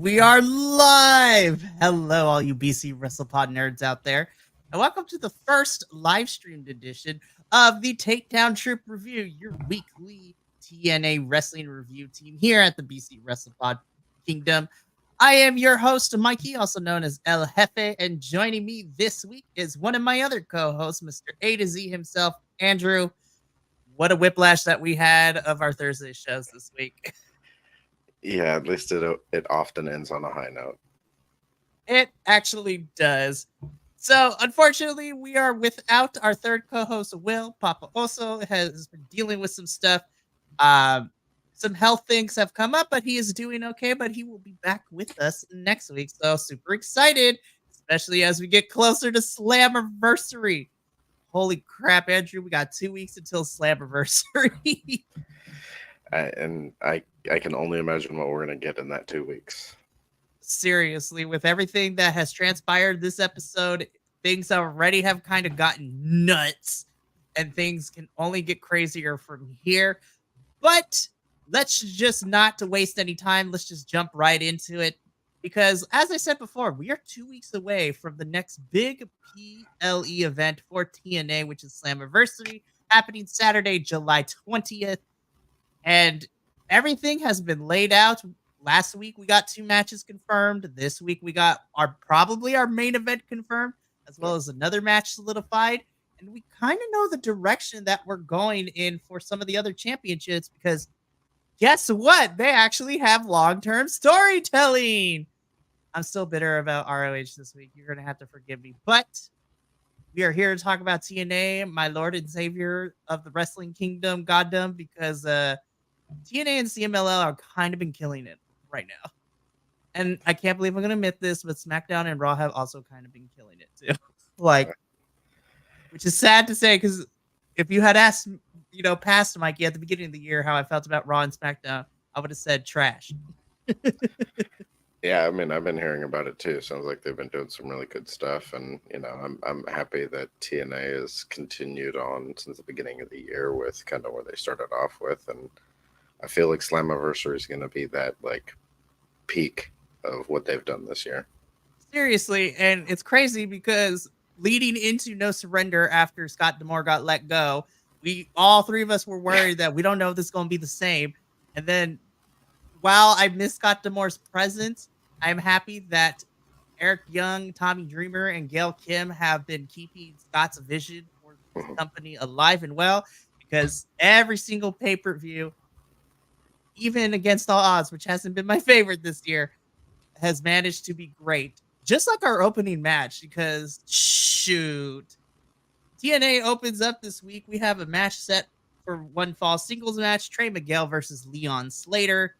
We are live. Hello, all you BC WrestlePod nerds out there, and welcome to the first live streamed edition of the Takedown Troupe Review, your weekly TNA Wrestling Review team here at the BC WrestlePod Kingdom. I am your host, Mikey, also known as El Jefe, and joining me this week is one of my other co-hosts, Mr. A to Z himself, Andrew. What a whiplash that we had of our Thursday shows this week. Yeah, at least it often ends on a high note. It actually does. So, unfortunately, we are without our third co-host, Will. Papa also has been dealing with some stuff. Some health things have come up, but he is doing okay. But he will be back with us next week. So, super excited, especially as we get closer to Slammiversary. Holy crap, Andrew! We got 2 weeks until Slammiversary. I can only imagine what we're going to get in that 2 weeks. Seriously, with everything that has transpired this episode, things already have kind of gotten nuts, and things can only get crazier from here. But let's just not to waste any time. Let's just jump right into it. Because as I said before, we are 2 weeks away from the next big PLE event for TNA, which is Slammiversary, happening Saturday, July 20th. And everything has been laid out. Last week we got 2 matches confirmed. This week we got probably our main event confirmed, as well as another match solidified. And we kind of know the direction that we're going in for some of the other championships, because guess what? They actually have long-term storytelling. I'm still bitter about ROH this week. You're going to have to forgive me. But we are here to talk about TNA, my Lord and Savior of the Wrestling Kingdom, Goddamn, because TNA and CMLL are kind of been killing it right now. And I can't believe I'm going to admit this, but SmackDown and Raw have also kind of been killing it too. Which is sad to say, because if you had asked, past Mikey at the beginning of the year how I felt about Raw and SmackDown, I would have said trash. Yeah, I mean, I've been hearing about it too. Sounds like they've been doing some really good stuff, and I'm happy that TNA has continued on since the beginning of the year with kind of where they started off with, and I feel like Slammiversary is going to be that peak of what they've done this year. Seriously, and it's crazy because leading into No Surrender after Scott D'Amore got let go, all three of us were worried that we don't know if this is going to be the same. And then while I miss Scott D'Amore's presence, I'm happy that Eric Young, Tommy Dreamer, and Gail Kim have been keeping Scott's vision for the company alive and well, because every single pay-per-view, even against all odds, which hasn't been my favorite this year, has managed to be great. Just like our opening match, because shoot, TNA opens up this week. We have a match set for one fall singles match, Trey Miguel versus Leon Slater.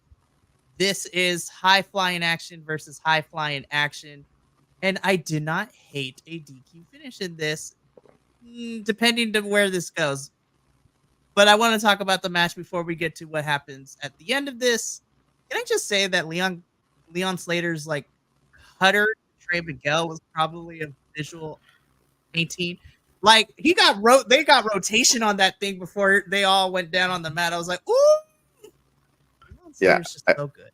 This is high-flying action versus high-flying action. And I did not hate a DQ finish in this, depending on where this goes. But I want to talk about the match before we get to what happens at the end of this. Can I just say that Leon Slater's cutter Trey Miguel was probably a visual painting. They got rotation on that thing before they all went down on the mat. I was like, ooh. Yeah, just so good.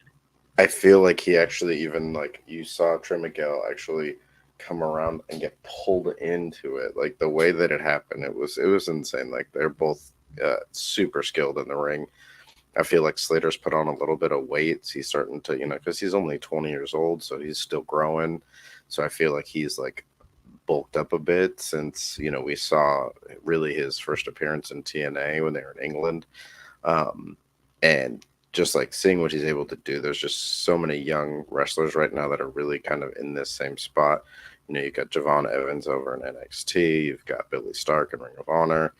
I feel like he actually even you saw Trey Miguel actually come around and get pulled into it. Like the way that it happened, it was insane. Like they're both super skilled in the ring. I feel like Slater's put on a little bit of weight. He's starting to, because he's only 20 years old, so he's still growing. So I feel like he's bulked up a bit since, we saw really his first appearance in TNA when they were in England. And just seeing what he's able to do, there's just so many young wrestlers right now that are really kind of in this same spot. You've got Javon Evans over in NXT. You've got Billy Stark in Ring of Honor.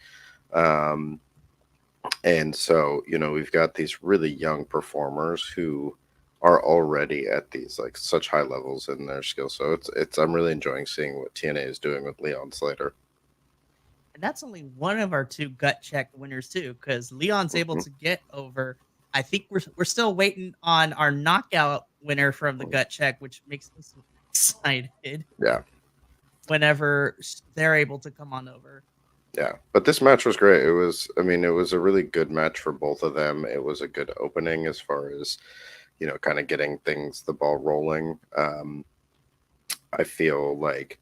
And so, we've got these really young performers who are already at these such high levels in their skill. So I'm really enjoying seeing what TNA is doing with Leon Slater. And that's only one of our 2 gut check winners too, because Leon's able to get over. I think we're still waiting on our knockout winner from the gut check, which makes me so excited. Yeah. Whenever they're able to come on over. Yeah, but this match was great. It was a really good match for both of them. It was a good opening as far as, kind of getting the ball rolling. I feel like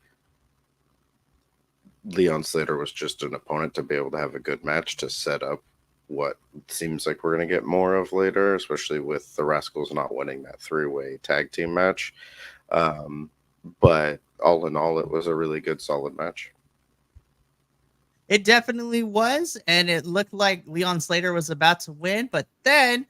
Leon Slater was just an opponent to be able to have a good match to set up what seems like we're going to get more of later, especially with the Rascals not winning that 3-way tag team match. But all in all, it was a really good, solid match. It definitely was, and it looked like Leon Slater was about to win, but then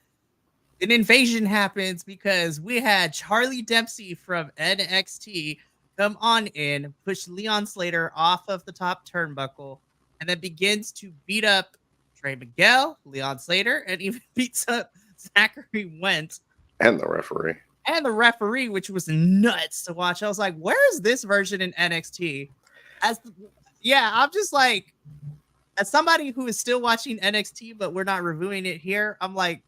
an invasion happens because we had Charlie Dempsey from NXT come on in, push Leon Slater off of the top turnbuckle, and then begins to beat up Trey Miguel, Leon Slater, and even beats up Zachary Wentz And the referee. and the referee, which was nuts to watch. I was like, where is this version in NXT? I'm just like, as somebody who is still watching NXT, but we're not reviewing it here, I'm like,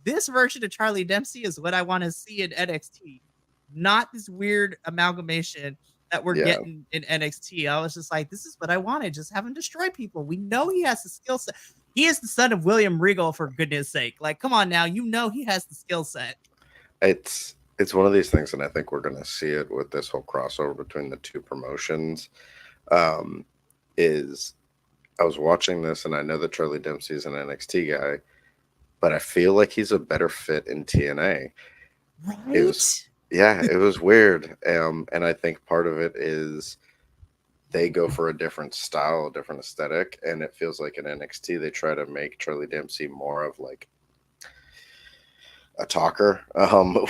this version of Charlie Dempsey is what I want to see in NXT, not this weird amalgamation that we're getting in NXT. I was just like, this is what I wanted. Just have him destroy people. We know he has the skill set. He is the son of William Regal, for goodness sake. Like, come on now. You know he has the skill set. It's one of these things, and I think we're going to see it with this whole crossover between the two promotions. Is I was watching this, and I know that Charlie Dempsey is an NXT guy, but I feel like he's a better fit in TNA. Right? It was weird. And I think part of it is they go for a different style, a different aesthetic, and it feels like in NXT they try to make Charlie Dempsey more of like a talker,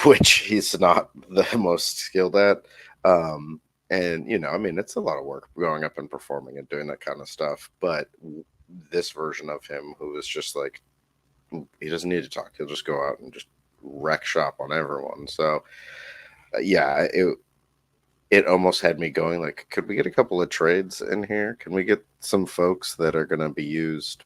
which he's not the most skilled at. And it's a lot of work going up and performing and doing that kind of stuff. But this version of him, who is just like, he doesn't need to talk. He'll just go out and just wreck shop on everyone. So, it almost had me going like, could we get a couple of trades in here? Can we get some folks that are going to be used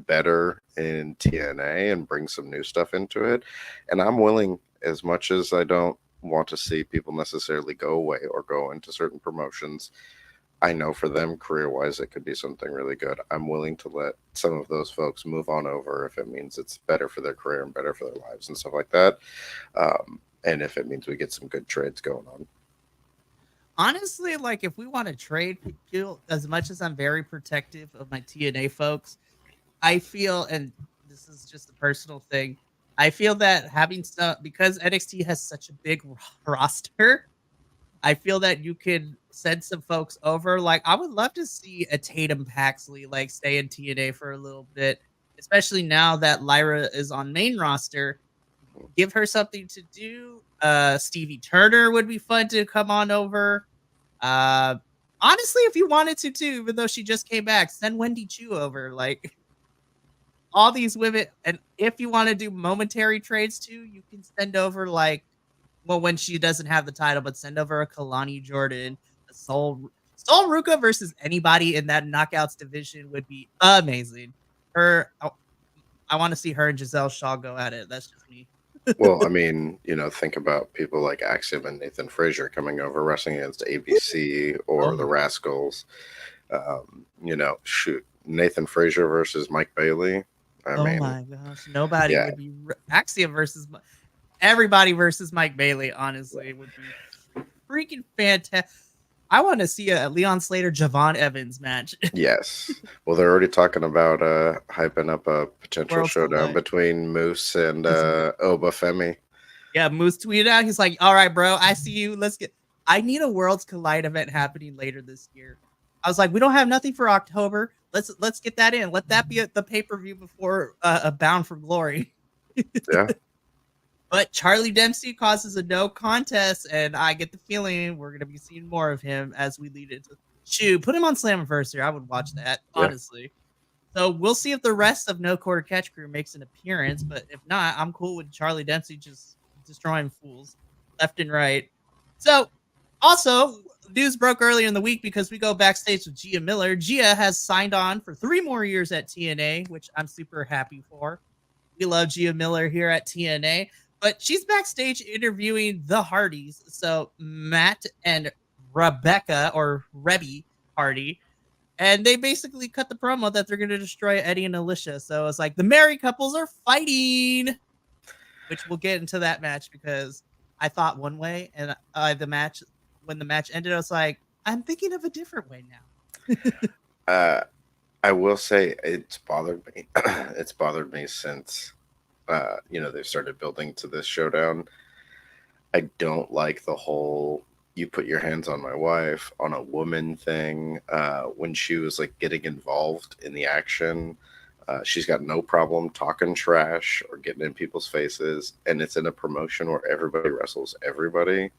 better in TNA and bring some new stuff into it? And I'm willing, as much as I don't want to see people necessarily go away or go into certain promotions, I know for them career-wise it could be something really good. I'm willing to let some of those folks move on over if it means it's better for their career and better for their lives and stuff like that. And if it means we get some good trades going on. Honestly, like, if we want to trade people, as much as I'm very protective of my TNA folks, I feel, and this is just a personal thing, I feel that having some, because NXT has such a big roster, I feel that you could send some folks over. Like, I would love to see a Tatum Paxley like stay in TNA for a little bit, especially now that Lyra is on main roster. Give her something to do. Stevie Turner would be fun to come on over. Honestly, if you wanted to too, even though she just came back, send Wendy Chu over. Like, all these women, and if you want to do momentary trades too, you can send over like, well, when she doesn't have the title, but send over a Kalani Jordan, a Sol Ruka versus anybody in that knockouts division would be amazing. I want to see her and Giselle Shaw go at it. That's just me. Well, I mean, think about people like Axiom and Nathan Frazier coming over, wrestling against ABC or the Rascals. Shoot, Nathan Frazier versus Mike Bailey. I mean, my gosh, nobody would be Axiom versus everybody versus Mike Bailey. Honestly, would be freaking fantastic. I want to see a Leon Slater Javon Evans match. Yes. Well, they're already talking about hyping up a potential showdown between Moose and Obafemi. Yeah, Moose tweeted out. He's like, "All right, bro, I see you. I need a Worlds Collide event happening later this year." I was like, "We don't have nothing for October. Let's get that in. Let that be the pay-per-view before a Bound for Glory." Yeah. But Charlie Dempsey causes a no contest, and I get the feeling we're going to be seeing more of him as we lead into. Shoot, put him on Slammiversary. I would watch that, honestly. So we'll see if the rest of No Quarter Catch Crew makes an appearance, but if not, I'm cool with Charlie Dempsey just destroying fools left and right. So, also, news broke earlier in the week because we go backstage with Gia Miller. Gia has signed on for 3 more years at TNA, which I'm super happy for. We love Gia Miller here at TNA. But she's backstage interviewing the Hardys. So Matt and Rebecca, or Rebby Hardy, and they basically cut the promo that they're going to destroy Eddie and Alicia. So it's like the married couples are fighting. which we'll get into that match because I thought one way, and when the match ended, I was like, I'm thinking of a different way now. Uh, I will say it's bothered me. It's bothered me since they started building to this showdown. I don't like the whole "you put your hands on my wife" on a woman thing. When she was like getting involved in the action, she's got no problem talking trash or getting in people's faces, and it's in a promotion where everybody wrestles everybody.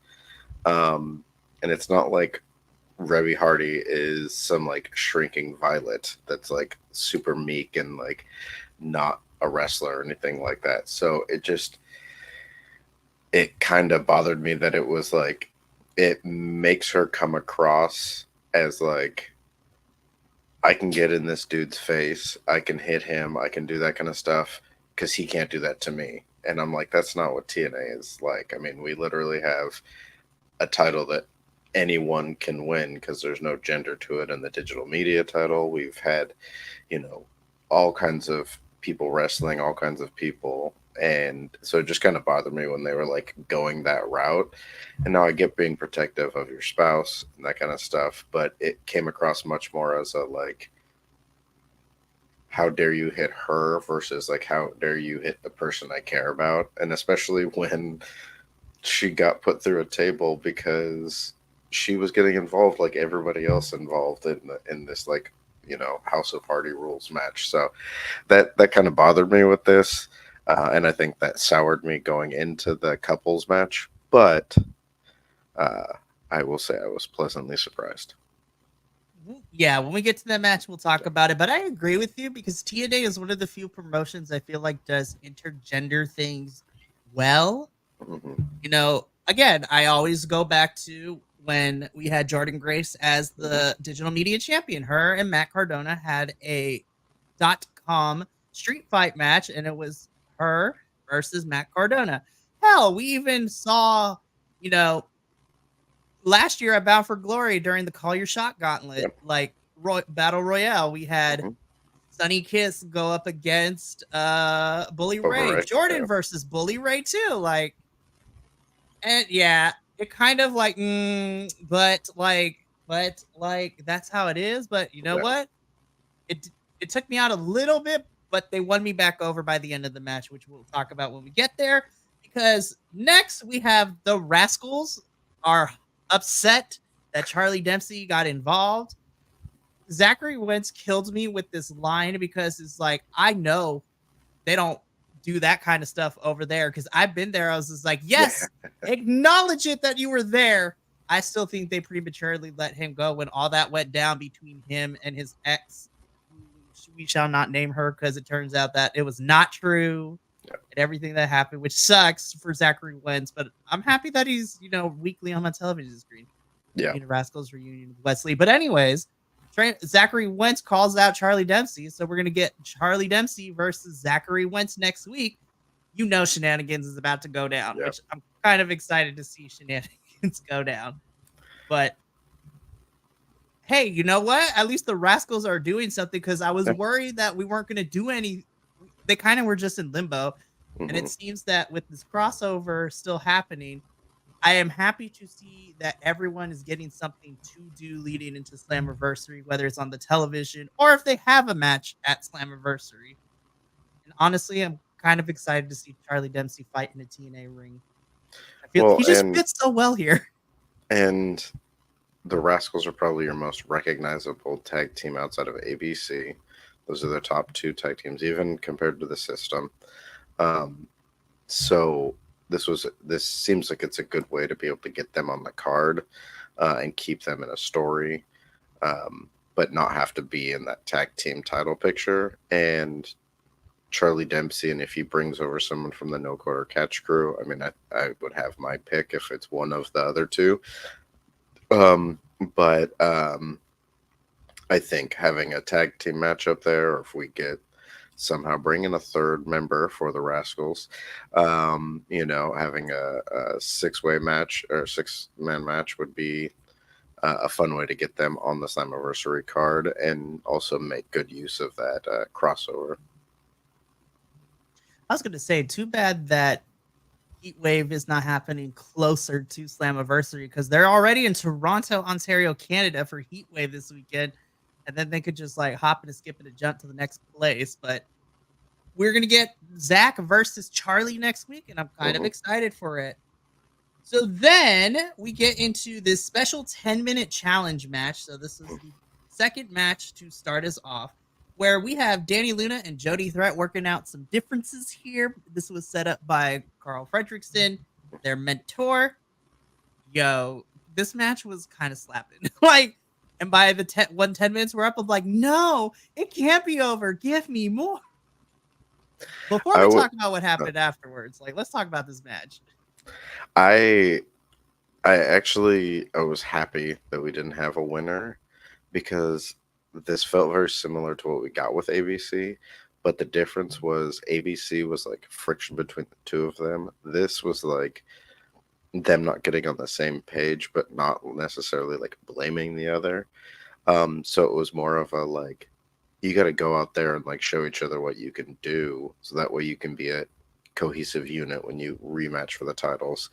And it's not like Reby Hardy is some like shrinking violet that's like super meek and like not a wrestler or anything like that. So it kind of bothered me that it was like it makes her come across as like, I can get in this dude's face, I can hit him, I can do that kind of stuff because he can't do that to me. And I'm like, that's not what TNA is like. I mean, we literally have a title that anyone can win because there's no gender to it in the digital media title. We've had, all kinds of people wrestling, all kinds of people. And so it just kind of bothered me when they were like going that route. And now I get being protective of your spouse and that kind of stuff, but it came across much more as a like, how dare you hit her versus like, how dare you hit the person I care about? And especially when she got put through a table because she was getting involved like everybody else involved in this like, House of Hardy rules match. So that kind of bothered me with this. And I think that soured me going into the couples match. But I will say I was pleasantly surprised. Yeah, when we get to that match, we'll talk about it. But I agree with you because TNA is one of the few promotions I feel like does intergender things well. Mm-hmm. Again, I always go back to when we had Jordan Grace as the digital media champion. Her and Matt Cardona had a .com street fight match, and it was her versus Matt Cardona. Hell, we even saw, last year at Bound for Glory during the Call Your Shot Gauntlet, Yep. like Battle Royale, we had Mm-hmm. Sunny Kiss go up against Bully Ray. Right. Jordan versus Bully Ray too. Like, and yeah, it kind of like, but that's how it is. But you know what? It it took me out a little bit, but they won me back over by the end of the match, which we'll talk about when we get there. Because next we have the Rascals are upset that Charlie Dempsey got involved. Zachary Wentz killed me with this line because it's like, I know they don't do that kind of stuff over there because I've been there. I was just like, yes, acknowledge it that you were there. I still think they prematurely let him go when all that went down between him and his ex. We shall not name her because it turns out that it was not true and everything that happened, which sucks for Zachary Wentz. But I'm happy that he's, weekly on my television screen. Yeah. Rascals reunion with Wesley. But anyways, Zachary Wentz calls out Charlie Dempsey. So we're going to get Charlie Dempsey versus Zachary Wentz next week. Shenanigans is about to go down, which I'm kind of excited to see shenanigans go down. But hey, you know what? At least the Rascals are doing something because I was worried that we weren't going to do any. They kind of were just in limbo. Mm-hmm. And it seems that with this crossover still happening, I am happy to see that everyone is getting something to do leading into Slammiversary, whether it's on the television or if they have a match at Slammiversary. And honestly, I'm kind of excited to see Charlie Dempsey fight in a TNA ring. I feel he just fits so well here. And the Rascals are probably your most recognizable tag team outside of ABC. Those are the top two tag teams, even compared to the system. So this seems like it's a good way to be able to get them on the card and keep them in a story, but not have to be in that tag team title picture. And Charlie Dempsey, and if he brings over someone from the No Quarter Catch crew, I mean, I would have my pick if it's one of the other two. But I think having a tag team match up there, or if we get somehow bring in a third member for the Rascals, having a six-way match or six-man match would be a fun way to get them on the Slammiversary card and also make good use of that crossover. I was going to say, too bad that Heat Wave is not happening closer to Slammiversary because they're already in Toronto, Ontario, Canada for Heat Wave this weekend. And then they could just like hop and a skip and a jump to the next place. But we're going to get Zach versus Charlie next week, and I'm kind of excited for it. So then we get into this special 10-minute challenge match. So this is the second match to start us off, where we have Danny Luna and Jody Threat working out some differences here. This was set up by Carl Fredrickson, their mentor. Yo, this match was kind of slapping. Like, and by the 10 minutes we're up, I'm like, no, it can't be over. Give me more. Before we talk about what happened afterwards, like, let's talk about this match. I was happy that we didn't have a winner because this felt very similar to what we got with ABC, but the difference was ABC was like friction between the two of them. This was like them not getting on the same page, but not necessarily like blaming the other. So it was more of a like, you got to go out there and like show each other what you can do, so that way you can be a cohesive unit when you rematch for the titles.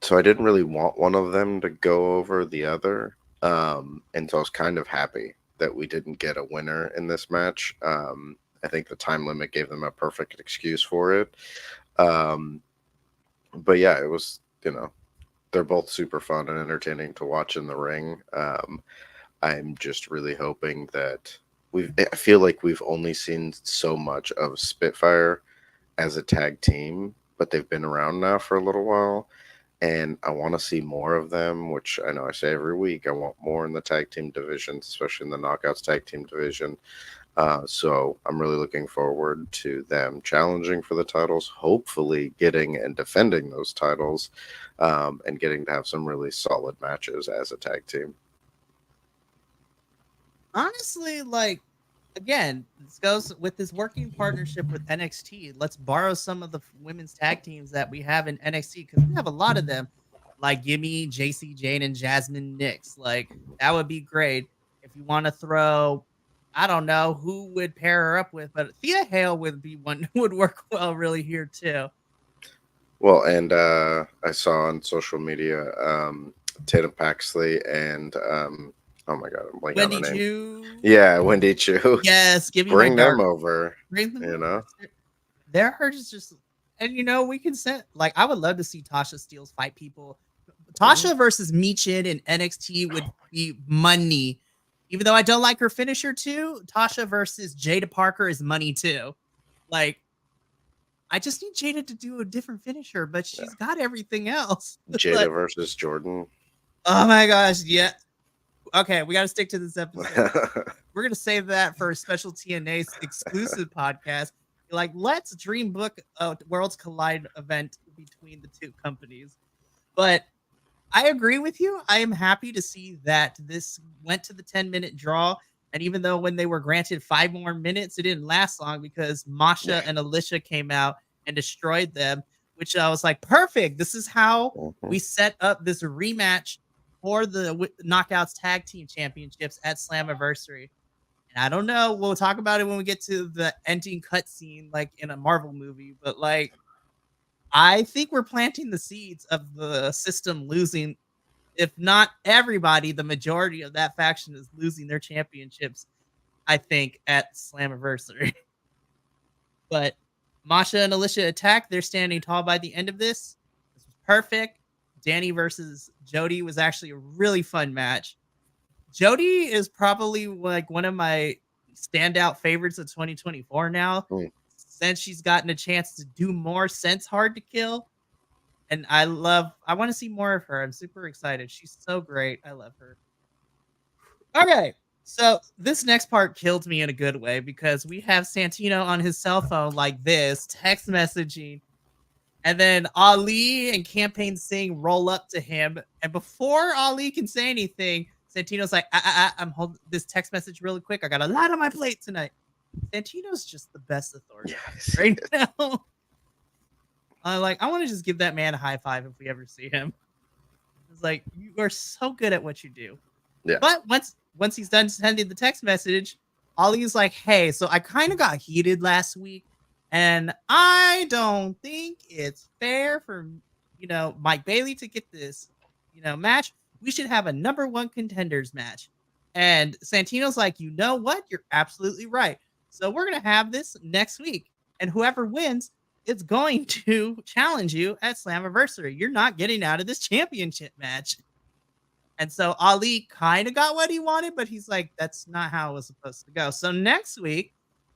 So I didn't really want one of them to go over the other, and so I was kind of happy that we didn't get a winner in this match. I think the time limit gave them a perfect excuse for it. But yeah, it was, they're both super fun and entertaining to watch in the ring. I'm just really hoping that I feel like we've only seen so much of Spitfire as a tag team, but they've been around now for a little while, and I want to see more of them, which I know I say every week. I want more in the tag team division, especially in the Knockouts tag team division. So I'm really looking forward to them challenging for the titles, hopefully getting and defending those titles, and getting to have some really solid matches as a tag team. Honestly, like, again, this goes with this working partnership with NXT. Let's borrow some of the women's tag teams that we have in NXT, because we have a lot of them, like Gimme, JC Jane, and Jasmine Nix. Like, that would be great. If you want to throw, I don't know who would pair her up with, but Thea Hale would be one would work well really here too. Well, and I saw on social media Tatum Paxley and oh my god, I'm blanking on her name. Chu. Yeah, Wendy Chu. Yes, bring them over. Bring them over. They're just, and we can set, like, I would love to see Tasha Steelz fight people. Tasha versus Michin in NXT would be money. Even though I don't like her finisher too, Tasha versus Jada Parker is money too. Like, I just need Jada to do a different finisher, but she's got everything else. Jada versus Jordan. Oh my gosh, yeah. Okay, we got to stick to this episode. We're going to save that for a special TNA exclusive podcast. Like, let's dream book a Worlds Collide event between the two companies. But I agree with you. I am happy to see that this went to the 10-minute draw. And even though when they were granted 5 more minutes, it didn't last long because Masha and Alicia came out and destroyed them, which I was like, perfect. This is how we set up this rematch for the Knockouts Tag Team Championships at Slammiversary. And I don't know, we'll talk about it when we get to the ending cutscene, like in a Marvel movie. But like, I think we're planting the seeds of the system losing. If not everybody, the majority of that faction is losing their championships, I think, at Slammiversary. But Masha and Alicia attack. They're standing tall by the end of this. This was perfect. Danny versus Jody was actually a really fun match. Jody is probably like one of my standout favorites of 2024 now, since she's gotten a chance to do more since Hard to Kill. And I want to see more of her. I'm super excited. She's so great. I love her. Okay. So this next part killed me in a good way because we have Santino on his cell phone like this, text messaging. And then Ali and Campaign Singh roll up to him. And before Ali can say anything, Santino's like, I'm holding this text message really quick. I got a lot on my plate tonight. Santino's just the best authority right now. I want to just give that man a high five if we ever see him. It's like, you are so good at what you do. Yeah. But once he's done sending the text message, Ali's like, hey, so I kind of got heated last week. And I don't think it's fair for, Mike Bailey to get this, match. We should have a number one contenders match. And Santino's like, you know what? You're absolutely right. So we're going to have this next week. And whoever wins is going to challenge you at Slammiversary. You're not getting out of this championship match. And so Ali kind of got what he wanted, but he's like, that's not how it was supposed to go. So next week,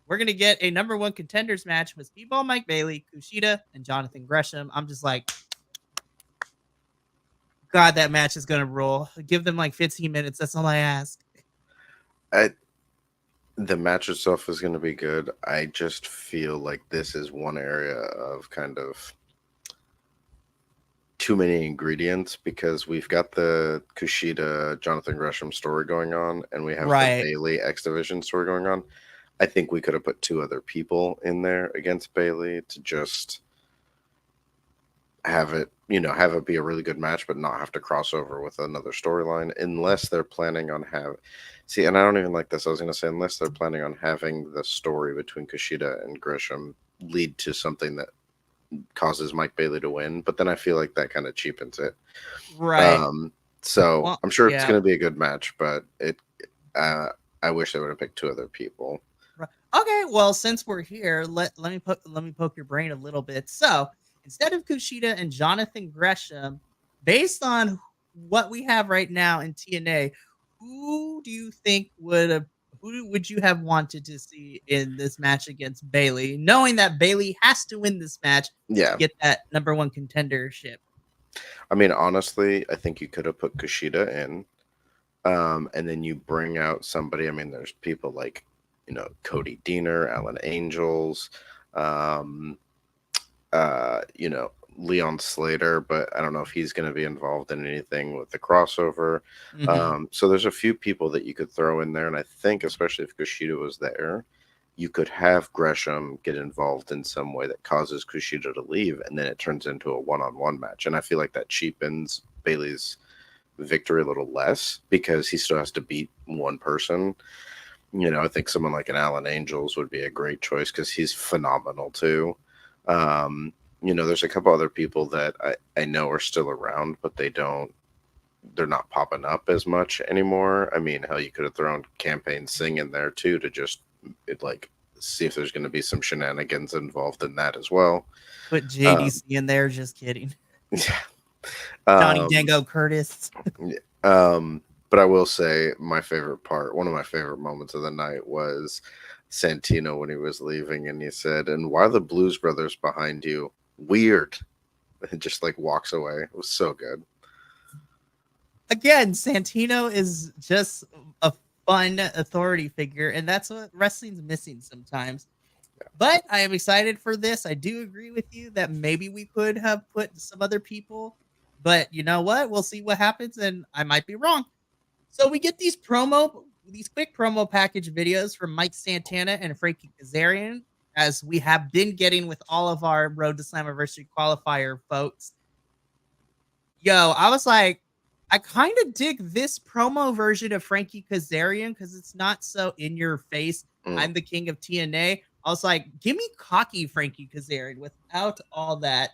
we're going to get a number one contenders match with Speedball Mike Bailey, Kushida, and Jonathan Gresham. I'm just like, God, that match is going to roll. Give them like 15 minutes. That's all I ask. The match itself is going to be good. I just feel like this is one area of kind of too many ingredients because we've got the Kushida Jonathan Gresham story going on and we have the Bailey X Division story going on. I think we could have put two other people in there against Bailey to just have it be a really good match, but not have to cross over with another storyline unless they're planning on and I don't even like this. I was going to say, unless they're planning on having the story between Kushida and Gresham lead to something that causes Mike Bailey to win, but then I feel like that kind of cheapens it. Right. So I'm sure it's going to be a good match, but I wish they would have picked two other people. Right. Okay, well, since we're here, let me poke your brain a little bit. So instead of Kushida and Jonathan Gresham, based on what we have right now in TNA, who do you think who would you have wanted to see in this match against Bailey, knowing that Bailey has to win this match to get that number one contendership? I mean, honestly, I think you could have put Kushida in, and then you bring out somebody. I mean, there's people like, Cody Deaner, Alan Angels, Leon Slater, but I don't know if he's going to be involved in anything with the crossover. So there's a few people that you could throw in there, and I think especially if Kushida was there, you could have Gresham get involved in some way that causes Kushida to leave, and then it turns into a one-on-one match. And I feel like that cheapens Bailey's victory a little less because he still has to beat one person. I think someone like an Alan Angels would be a great choice because he's phenomenal too. There's a couple other people that I know are still around, but they're not popping up as much anymore. I mean, hell, you could have thrown Campaign Sing in there too to just see if there's going to be some shenanigans involved in that as well. Put JDC in there, just kidding. Yeah. Johnny Dango Curtis. But I will say one of my favorite moments of the night was Santino when he was leaving and he said, "And why are the Blues Brothers behind you? Weird." And just like walks away. It was so good. Again, Santino is just a fun authority figure, and that's what wrestling's missing sometimes. Yeah. But I am excited for this. I do agree with you that maybe we could have put some other people, but you know what? We'll see what happens, and I might be wrong. So we get these quick promo package videos from Mike Santana and Frankie Kazarian, as we have been getting with all of our Road to Slammiversary qualifier folks. Yo, I was like, I kind of dig this promo version of Frankie Kazarian because it's not so in your face. I'm the king of TNA. I was like, give me cocky Frankie Kazarian without all that,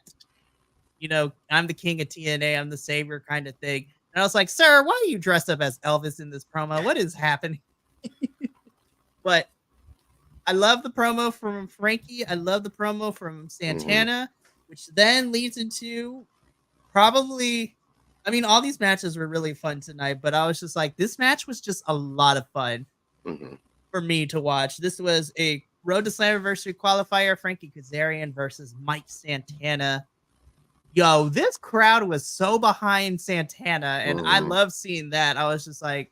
I'm the king of TNA, I'm the savior kind of thing. And I was like, sir, why are you dressed up as Elvis in this promo? What is happening? But I love the promo from Frankie. I love the promo from Santana, which then leads into probably, all these matches were really fun tonight, but I was just like, this match was just a lot of fun for me to watch. This was a Road to Slammiversary qualifier, Frankie Kazarian versus Mike Santana. Yo, this crowd was so behind Santana, and I love seeing that. I was just like,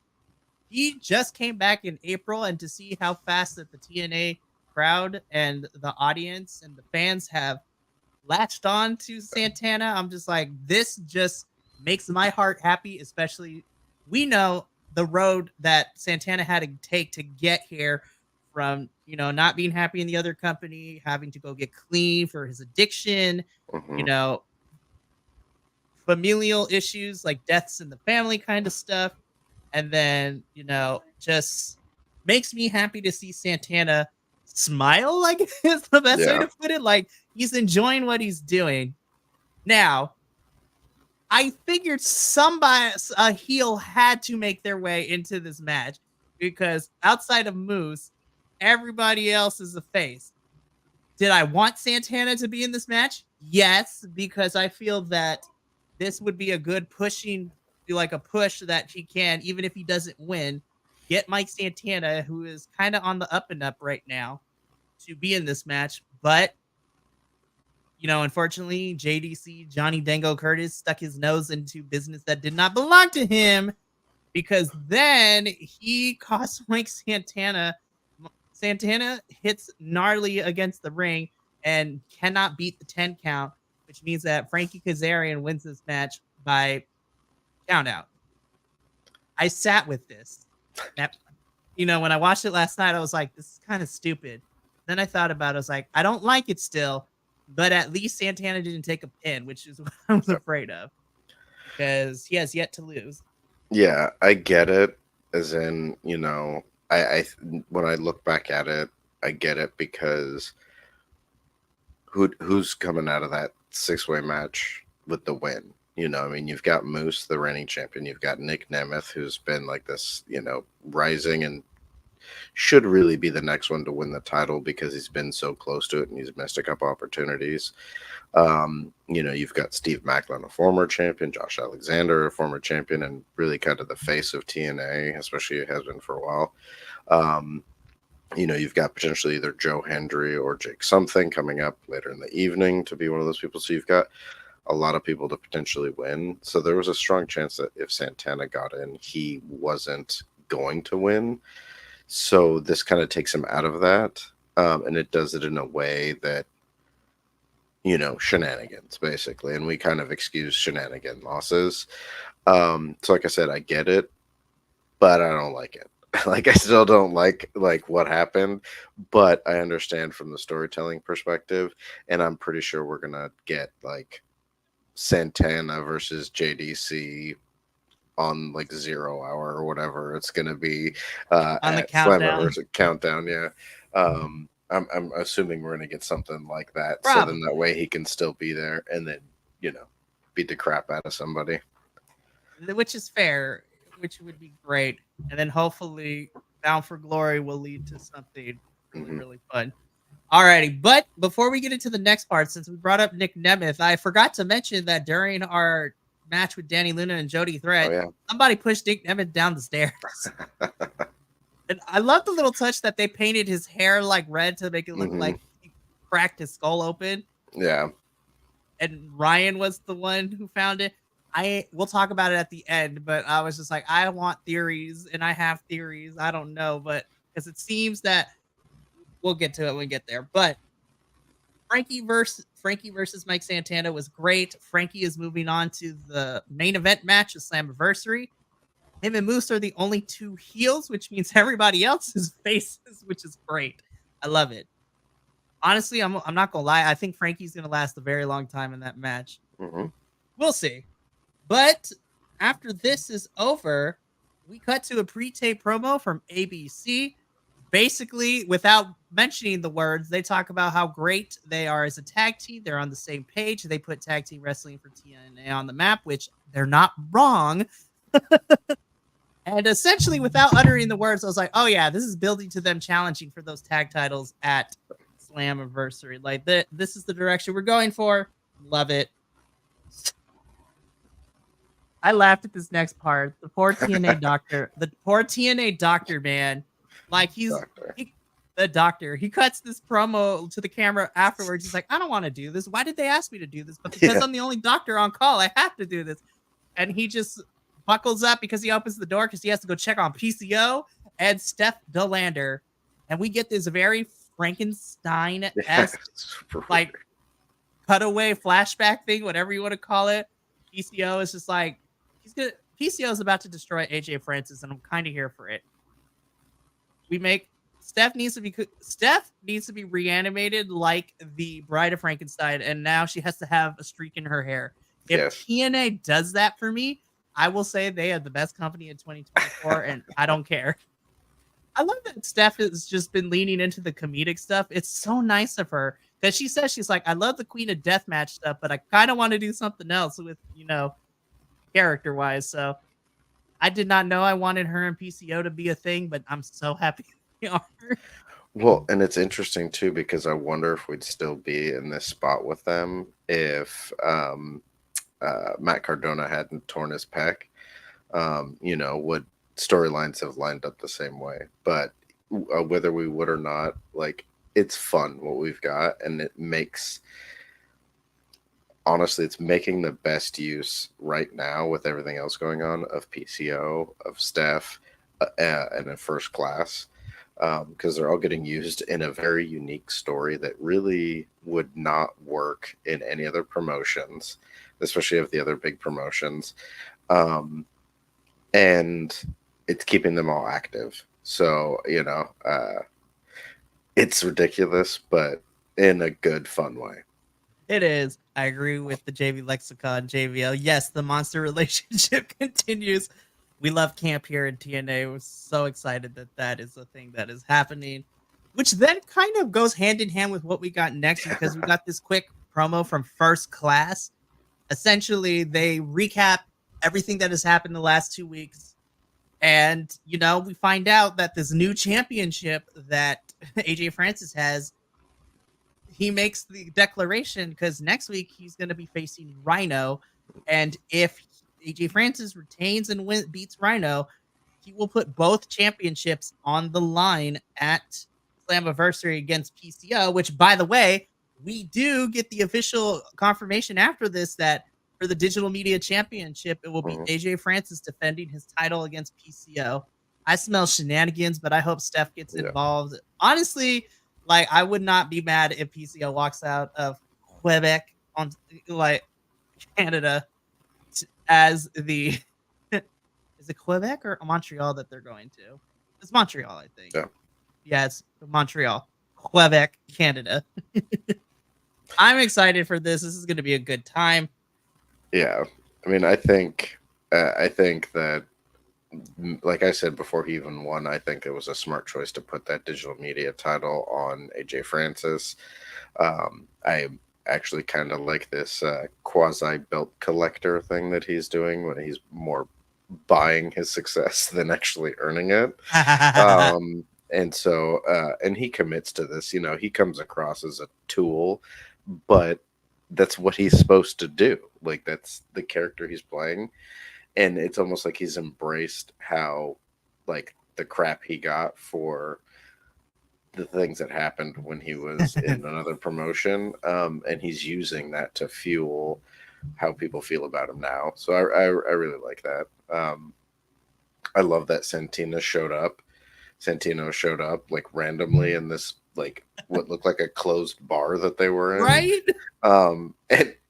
he just came back in April, and to see how fast that the TNA crowd and the audience and the fans have latched on to Santana, I'm just like, this just makes my heart happy, especially we know the road that Santana had to take to get here from, not being happy in the other company, having to go get clean for his addiction, familial issues like deaths in the family kind of stuff. And then, just makes me happy to see Santana smile, I guess is the best way Yeah. to put it. Like, he's enjoying what he's doing. Now, I figured somebody, a heel, had to make their way into this match because outside of Moose, everybody else is a face. Did I want Santana to be in this match? Yes, because I feel that this would be a good pushing, like a push that he can, even if he doesn't win, get Mike Santana, who is kind of on the up and up right now, to be in this match. But unfortunately, JDC Johnny Dango Curtis stuck his nose into business that did not belong to him because then he cost Mike Santana. Santana hits gnarly against the ring and cannot beat the 10 count, which means that Frankie Kazarian wins this match by count out. I sat with this. When I watched it last night, I was like, this is kind of stupid. Then I thought about it. I was like, I don't like it still, but at least Santana didn't take a pin, which is what I was afraid of because he has yet to lose. Yeah, I get it. As in, I when I look back at it, I get it because who's coming out of that 6-way match with the win? You've got Moose, the reigning champion. You've got Nick Nemeth, who's been like this, rising and should really be the next one to win the title because he's been so close to it and he's missed a couple opportunities. You've got Steve Macklin, a former champion, Josh Alexander, a former champion, and really kind of the face of TNA, especially it has been for a while. You've got potentially either Joe Hendry or Jake something coming up later in the evening to be one of those people. So you've got a lot of people to potentially win. So there was a strong chance that if Santana got in, he wasn't going to win. So this kind of takes him out of that. And it does it in a way that, shenanigans, basically. And we kind of excuse shenanigan losses. So like I said, I get it, but I don't like it. Like, I still don't like what happened, but I understand from the storytelling perspective. And I'm pretty sure we're going to get like Santana versus JDC on like 0 hour or whatever it's going to be on the countdown. Countdown. Yeah. I'm assuming we're going to get something like that. Probably. So then that way he can still be there and then, beat the crap out of somebody. Which is fair, which would be great. And then hopefully Bound for Glory will lead to something really, really fun. Alrighty, but before we get into the next part, since we brought up Nick Nemeth, I forgot to mention that during our match with Danny Luna and Jody Threat, somebody pushed Nick Nemeth down the stairs. And I love the little touch that they painted his hair like red to make it look like he cracked his skull open. Yeah. And Ryan was the one who found it. We'll talk about it at the end, but I was just like, I want theories, and I have theories. I don't know, but because it seems that we'll get to it when we get there. But Frankie versus Mike Santana was great. Frankie is moving on to the main event match of Slammiversary. Him and Moose are the only two heels, which means everybody else is faces, which is great. I love it. Honestly, I'm not gonna lie. I think Frankie's gonna last a very long time in that match. We'll see. But after this is over, we cut to a pre-tape promo from ABC. Basically, without mentioning the words, they talk about how great they are as a tag team. They're on the same page. They put tag team wrestling for TNA on the map, which they're not wrong. And essentially, without uttering the words, I was like, oh yeah, this is building to them challenging for those tag titles at Slammiversary. Like, this is the direction we're going for. Love it. I laughed at this next part. The poor TNA doctor. The poor TNA doctor, man. Like, the doctor. He cuts this promo to the camera afterwards. He's like, I don't want to do this. Why did they ask me to do this? But because I'm the only doctor on call, I have to do this. And he just buckles up because he opens the door because he has to go check on PCO and Steph Delander. And we get this very Frankenstein-esque, like, cutaway flashback thing, whatever you want to call it. PCO is just like, PCO is about to destroy AJ Francis, and I'm kind of here for it. Steph needs to be reanimated like the Bride of Frankenstein, and now she has to have a streak in her hair. If TNA does that for me, I will say they are the best company in 2024, and I don't care. I love that Steph has just been leaning into the comedic stuff. It's so nice of her because she says she's like, I love the Queen of Deathmatch stuff, but I kind of want to do something else with character wise. So I did not know I wanted her and PCO to be a thing, but I'm so happy they are. Well, and it's interesting too because I wonder if we'd still be in this spot with them if Matt Cardona hadn't torn his pec. Would storylines have lined up the same way? But whether we would or not, like, it's fun what we've got, and honestly, it's making the best use right now with everything else going on of PCO, of Steph, and a first class, because they're all getting used in a very unique story that really would not work in any other promotions, especially of the other big promotions. And it's keeping them all active. So, it's ridiculous, but in a good, fun way. It is. I agree with the JV Lexicon, JVL. Yes, the monster relationship continues. We love camp here in TNA. We're so excited that that is a thing that is happening, which then kind of goes hand in hand with what we got next because we got this quick promo from First Class. Essentially, they recap everything that has happened the last 2 weeks. And, we find out that this new championship that AJ Francis has, he makes the declaration because next week he's going to be facing Rhino. And if AJ Francis retains and beats Rhino, he will put both championships on the line at Slammiversary against PCO, which, by the way, we do get the official confirmation after this that for the Digital Media Championship, it will be AJ Francis defending his title against PCO. I smell shenanigans, but I hope Steph gets involved. Honestly, I would not be mad if PCO walks out of Quebec on Canada as the is it Quebec or Montreal that they're going to? It's Montreal, I think. Yeah, it's Montreal, Quebec, Canada. I'm excited for this. This is going to be a good time. Yeah, I mean, I think that, like I said before he even won, I think it was a smart choice to put that digital media title on AJ Francis. I actually kind of like this quasi belt collector thing that he's doing when he's more buying his success than actually earning it. And so, and he commits to this, he comes across as a tool, but that's what he's supposed to do. Like, that's the character he's playing. And it's almost like he's embraced how, the crap he got for the things that happened when he was in another promotion. And he's using that to fuel how people feel about him now. So I really like that. I love that Santino showed up randomly in this, what looked like a closed bar that they were in. Right? And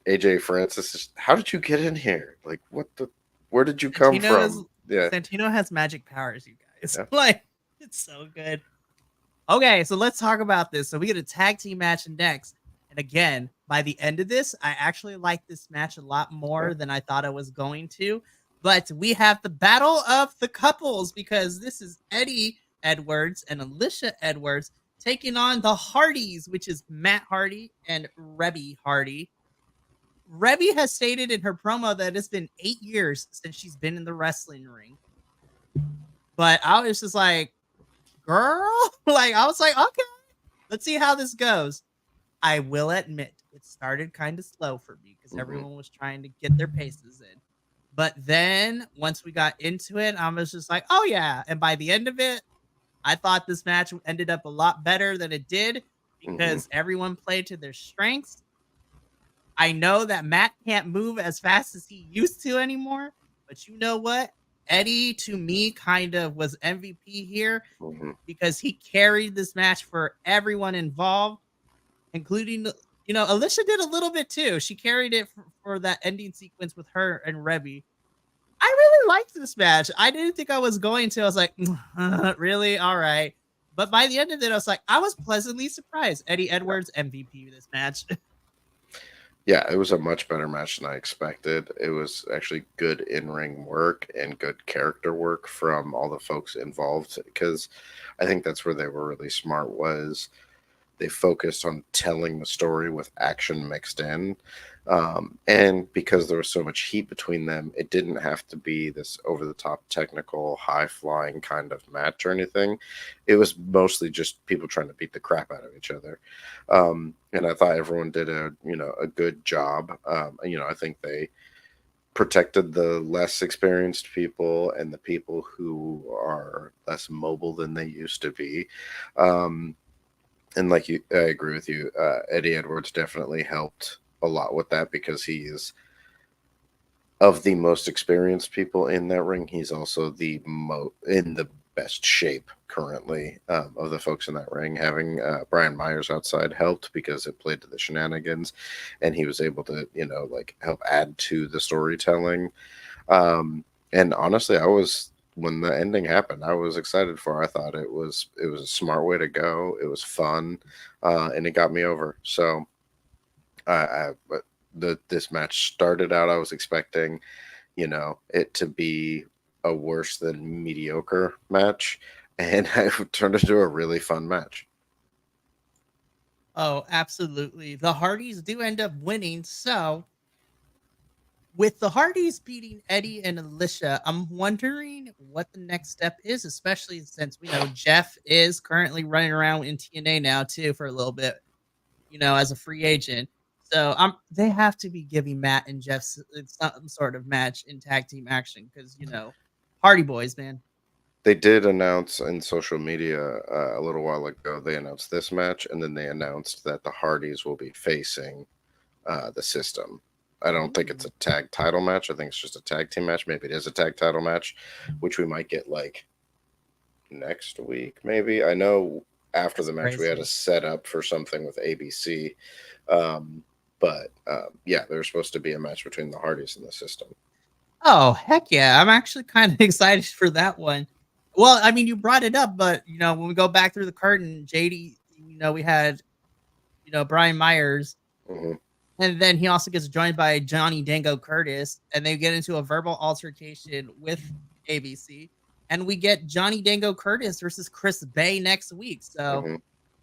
AJ Francis, how did you get in here? Where did you come from? Santino has magic powers, you guys. Yeah. It's so good. Okay, so let's talk about this. So we get a tag team match next. And again, by the end of this, I actually like this match a lot more than I thought I was going to. But we have the battle of the couples because this is Eddie Edwards and Alicia Edwards taking on the Hardys, which is Matt Hardy and Rebby Hardy. Rebby has stated in her promo that it's been 8 years since she's been in the wrestling ring. But I was just like, girl, I was like, okay, let's see how this goes. I will admit it started kind of slow for me because everyone was trying to get their paces in. But then once we got into it, I was just like, oh yeah. And by the end of it, I thought this match ended up a lot better than it did because everyone played to their strengths. I know that Matt can't move as fast as he used to anymore, but you know what? Eddie, to me, kind of was MVP here because he carried this match for everyone involved, including, Alicia did a little bit too. She carried it for that ending sequence with her and Rebby. I really liked this match. I didn't think I was going to. I was like, really? All right. But by the end of it, I was like, I was pleasantly surprised. Eddie Edwards, MVP this match. Yeah, it was a much better match than I expected. It was actually good in-ring work and good character work from all the folks involved, because I think that's where they were really smart, was they focused on telling the story with action mixed in. And because there was so much heat between them, it didn't have to be this over the top technical, high flying kind of match or anything. It was mostly just people trying to beat the crap out of each other. And I thought everyone did a good job. I think they protected the less experienced people and the people who are less mobile than they used to be. Um, and I agree with you. Eddie Edwards definitely helped a lot with that, because he's of the most experienced people in that ring. He's also in the best shape currently, of the folks in that ring. Having Brian Myers outside helped, because it played to the shenanigans, and he was able to help add to the storytelling. And honestly, when the ending happened, I was excited for. I thought it was a smart way to go. It was fun, and it got me over. So, this match started out, I was expecting, it to be a worse than mediocre match, and it turned into a really fun match. Oh, absolutely. The Hardys do end up winning. So, with the Hardys beating Eddie and Alicia, I'm wondering what the next step is, especially since we know Jeff is currently running around in TNA now too for a little bit, as a free agent. So they have to be giving Matt and Jeff some sort of match in tag team action, because Hardy Boys, man. They did announce in social media a little while ago. They announced this match, and then they announced that the Hardys will be facing the System. I don't think it's a tag title match. I think it's just a tag team match. Maybe it is a tag title match, which we might get next week, maybe. I know after the match we had a set up for something with ABC. Yeah, there's supposed to be a match between the Hardys and the System. Oh, heck yeah. I'm actually kind of excited for that one. Well, I mean, you brought it up, but when we go back through the curtain, JD, we had, Brian Myers, Mm-hmm. and then he also gets joined by Johnny Dango Curtis, and they get into a verbal altercation with ABC. And we get Johnny Dango Curtis versus Chris Bay next week. So, Mm-hmm.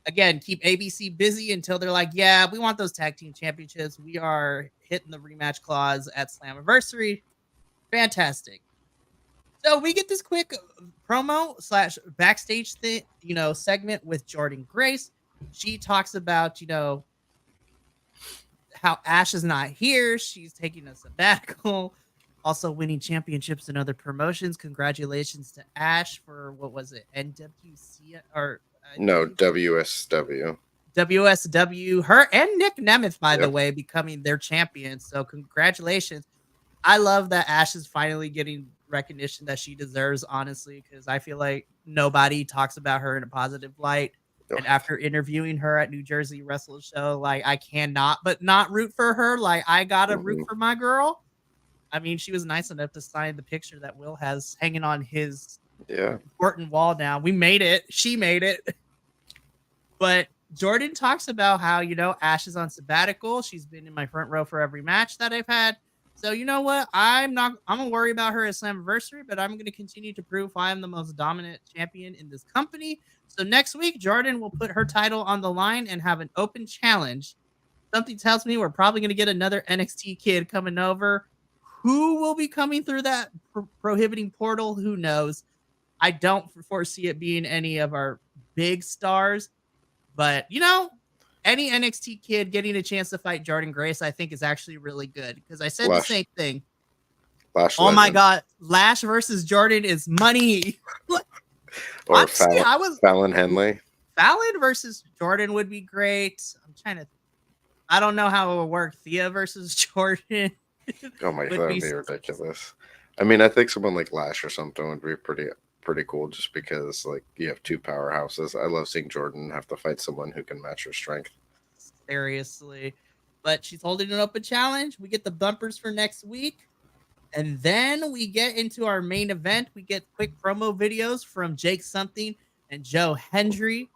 again, keep ABC busy until they're like, yeah, we want those tag team championships. We are hitting the rematch clause at Slammiversary. Fantastic. So we get this quick promo slash backstage thing, segment with Jordan Grace. She talks about, how Ash is not here. She's taking a sabbatical, also winning championships and other promotions. Congratulations to Ash for, what was it, NWC or No, WSW. WSW. Her and Nick Nemeth, by the way, becoming their champions. So congratulations. I love that Ash is finally getting recognition that she deserves, honestly, because I feel like nobody talks about her in a positive light. And after interviewing her at New Jersey Wrestle Show, I cannot but not root for her. I gotta root for my girl. I mean, she was nice enough to sign the picture that Will has hanging on his important wall now. We made it. She made it. But Jordan talks about how, Ash is on sabbatical. She's been in my front row for every match that I've had. So you know what? I'm gonna worry about her at Slammiversary, but I'm gonna continue to prove I am the most dominant champion in this company. So next week, Jordan will put her title on the line and have an open challenge. Something tells me we're probably gonna get another NXT kid coming over. Who will be coming through that prohibiting portal? Who knows? I don't foresee it being any of our big stars, but any NXT kid getting a chance to fight Jordan Grace, I think is actually really good, because I said the same thing. Oh my God, Lash versus Jordan is money. Or Fallon Henley. Fallon versus Jordan would be great. I don't know how it would work. Thea versus Jordan. Oh my God, that'd be ridiculous. I mean, I think someone like Lash or something would be pretty cool, just because you have two powerhouses. I love seeing Jordan have to fight someone who can match her strength. Seriously. But she's holding an open challenge. We get the bumpers for next week. And then we get into our main event. We get quick promo videos from Jake Something and Joe Hendry.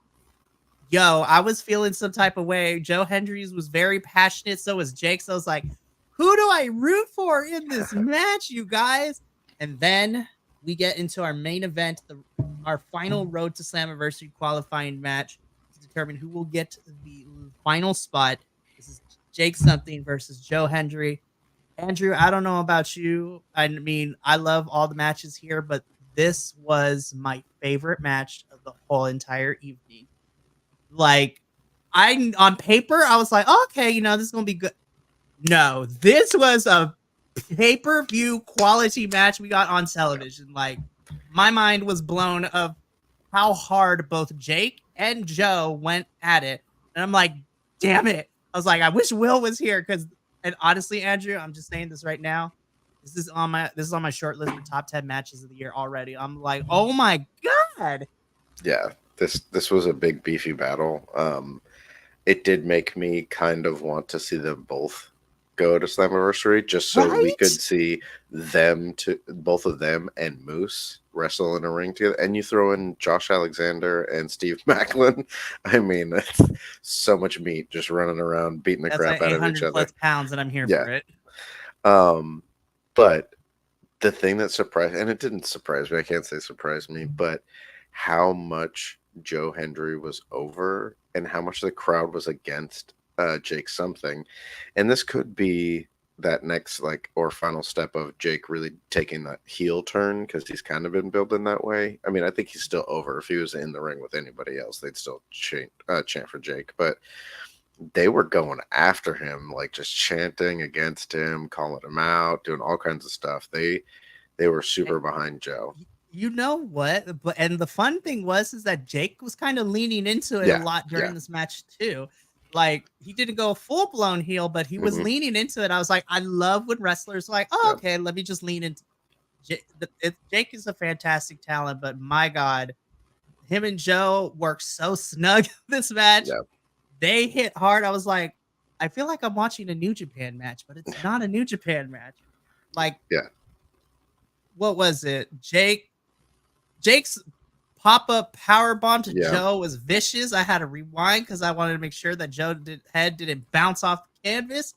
yo, I was feeling some type of way. Joe Hendry's was very passionate. So was Jake. So I was like, who do I root for in this match, you guys? And then we get into our main event, our final Road to Slammiversary qualifying match to determine who will get the final spot. This is Jake something versus Joe Hendry. Andrew, I don't know about you. I mean, I love all the matches here, but this was my favorite match of the whole entire evening. Like, I on paper, I was like, okay, this is gonna be good. No, this was a pay-per-view quality match we got on television. Like, my mind was blown of how hard both Jake and Joe went at it. And I'm like, damn it. I was like, I wish Will was here and honestly, Andrew, I'm just saying this right now. This is on my short list for top 10 matches of the year already. I'm like, oh my God. Yeah, this was a big beefy battle. It did make me kind of want to see them both go to Slammiversary just so we could see both of them and Moose wrestle in a ring together. And you throw in Josh Alexander and Steve Macklin. I mean, that's so much meat just running around beating the crap out of each other. Plus pounds, and I'm here for it. But the thing that surprised, and it didn't surprise me, I can't say surprised me, but how much Joe Hendry was over and how much the crowd was against Jake something. And this could be that next or final step of Jake really taking that heel turn, because he's kind of been building that way. I mean, I think he's still over. If he was in the ring with anybody else, they'd still chant for Jake, but they were going after him, like just chanting against him, calling him out, doing all kinds of stuff. They were super behind Joe. You know what? And the fun thing is that Jake was kind of leaning into it a lot during this match too. Like, he didn't go full blown heel, but he was leaning into it. I was like, I love when wrestlers are like, oh, okay, let me just lean into Jake is a fantastic talent, but my God, him and Joe worked so snug this match. Yep. They hit hard. I was like, I feel like I'm watching a New Japan match, but it's not a New Japan match. Like, what was it? Jake's pop-up power bomb to Joe was vicious. I had to rewind because I wanted to make sure that Joe's head didn't bounce off the canvas.